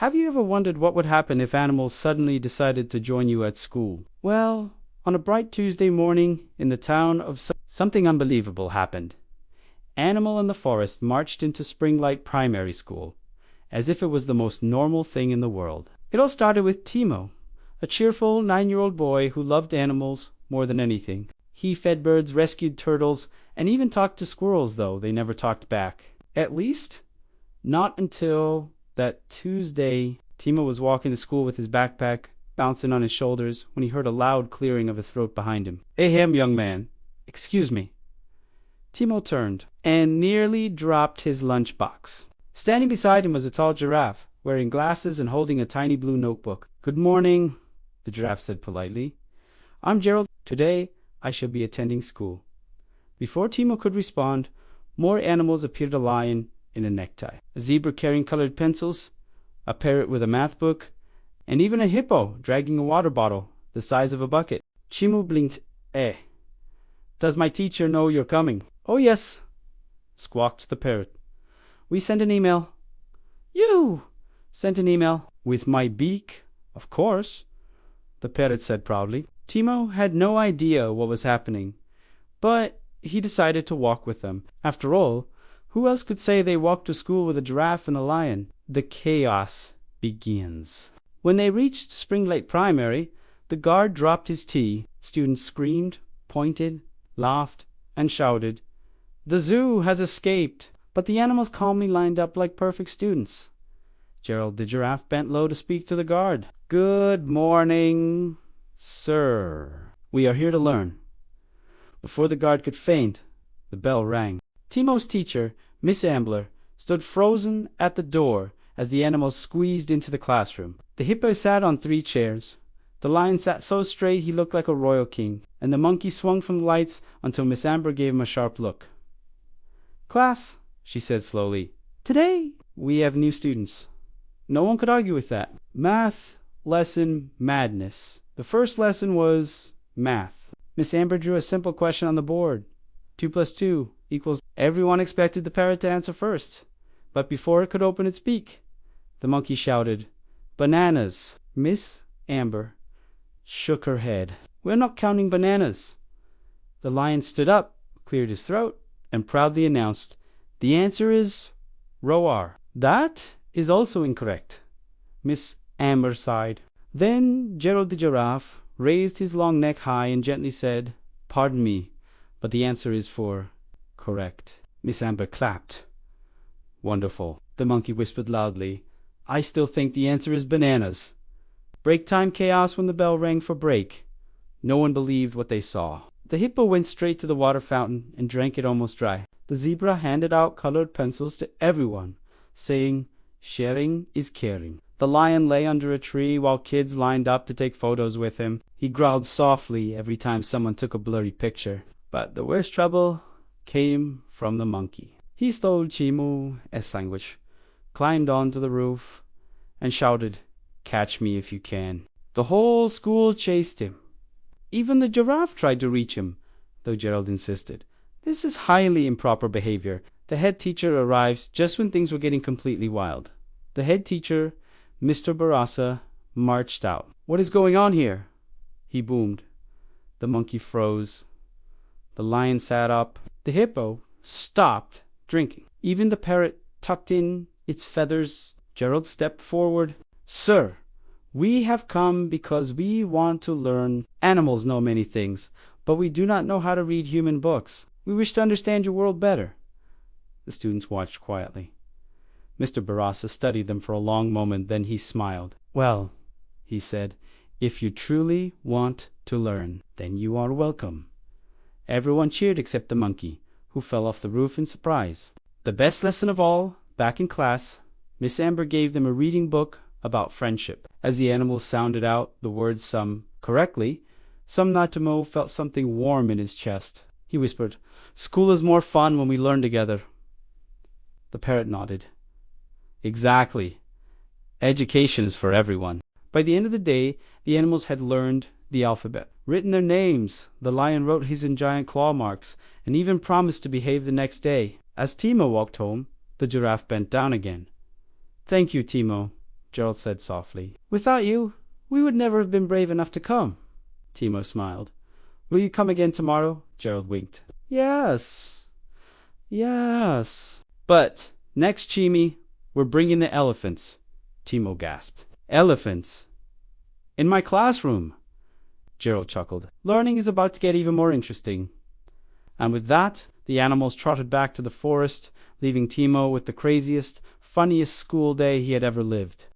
Have you ever wondered what would happen if animals suddenly decided to join you at school? Well, on a bright Tuesday morning in the town of something unbelievable happened. Animal in the Forest marched into Springlight Primary School, as if it was the most normal thing in the world. It all started with Timo, a cheerful 9-year-old boy who loved animals more than anything. He fed birds, rescued turtles, and even talked to squirrels, though they never talked back. At least, not until that Tuesday. Timo was walking to school with his backpack bouncing on his shoulders when he heard a loud clearing of a throat behind him. "Ahem, young man. Excuse me." Timo turned and nearly dropped his lunchbox. Standing beside him was a tall giraffe, wearing glasses and holding a tiny blue notebook. "Good morning," the giraffe said politely. "I'm Gerald. Today I shall be attending school." Before Timo could respond, more animals appeared: a lion in a necktie, a zebra carrying colored pencils, a parrot with a math book, and even a hippo dragging a water bottle the size of a bucket. Timo blinked. Does my teacher know you're coming?" "Oh yes," squawked the parrot. "We sent an email." "You sent an email?" "With my beak, of course," the parrot said proudly. Timo had no idea what was happening, but he decided to walk with them. After all, who else could say they walked to school with a giraffe and a lion? The chaos begins. When they reached Springlight Primary, the guard dropped his tea. Students screamed, pointed, laughed, and shouted, "The zoo has escaped!" But the animals calmly lined up like perfect students. Gerald the giraffe bent low to speak to the guard. "Good morning, sir. We are here to learn." Before the guard could faint, the bell rang. Timo's teacher, Miss Ambler, stood frozen at the door as the animals squeezed into the classroom. The hippo sat on 3 chairs. The lion sat so straight he looked like a royal king, and the monkey swung from the lights until Miss Amber gave him a sharp look. "Class," she said slowly, "today we have new students." No one could argue with that. Math lesson madness. The first lesson was math. Miss Amber drew a simple question on the board. 2 plus 2 equals. Everyone expected the parrot to answer first, but before it could open its beak, the monkey shouted, "Bananas!" Miss Amber shook her head. "We're not counting bananas." The lion stood up, cleared his throat, and proudly announced, "The answer is roar." "That is also incorrect," Miss Amber sighed. Then Gerald the giraffe raised his long neck high and gently said, "Pardon me, but the answer is for correct." Miss Amber clapped. "Wonderful," the monkey whispered loudly. "I still think the answer is bananas." Break time chaos when the bell rang for break. No one believed what they saw. The hippo went straight to the water fountain and drank it almost dry. The zebra handed out colored pencils to everyone, saying, "Sharing is caring." The lion lay under a tree while kids lined up to take photos with him. He growled softly every time someone took a blurry picture. But the worst trouble came from the monkey. He stole Timo a sandwich, climbed onto the roof, and shouted, "Catch me if you can." The whole school chased him. Even the giraffe tried to reach him, though Gerald insisted. This is highly improper behavior. The head teacher arrives just when things were getting completely wild. The head teacher, Mr. Barassa, marched out. "What is going on here?" he boomed. The monkey froze. The lion sat up. The hippo stopped drinking. Even the parrot tucked in its feathers. Gerald stepped forward. "Sir, we have come because we want to learn. Animals know many things, but we do not know how to read human books. We wish to understand your world better." The students watched quietly. Mr. Barassa studied them for a long moment, then he smiled. "Well," he said, "if you truly want to learn, then you are welcome." Everyone cheered except the monkey, who fell off the roof in surprise. The best lesson of all, back in class, Miss Amber gave them a reading book about friendship. As the animals sounded out the words, some correctly, some not. Timo felt something warm in his chest. He whispered, "School is more fun when we learn together." The parrot nodded. "Exactly. Education is for everyone." By the end of the day, the animals had learned the alphabet, written their names. The lion wrote his in giant claw marks, and even promised to behave the next day. As Timo walked home, the giraffe bent down again. "Thank you, Timo, Gerald said softly. Without you, we would never have been brave enough to come. Timo smiled. Will you come again tomorrow? Gerald winked. Yes. Yes. But next, Chimi, we're bringing the elephants. Timo gasped. Elephants? In my classroom. Gerald chuckled. Learning is about to get even more interesting. And with that, the animals trotted back to the forest, leaving Timo with the craziest, funniest school day he had ever lived.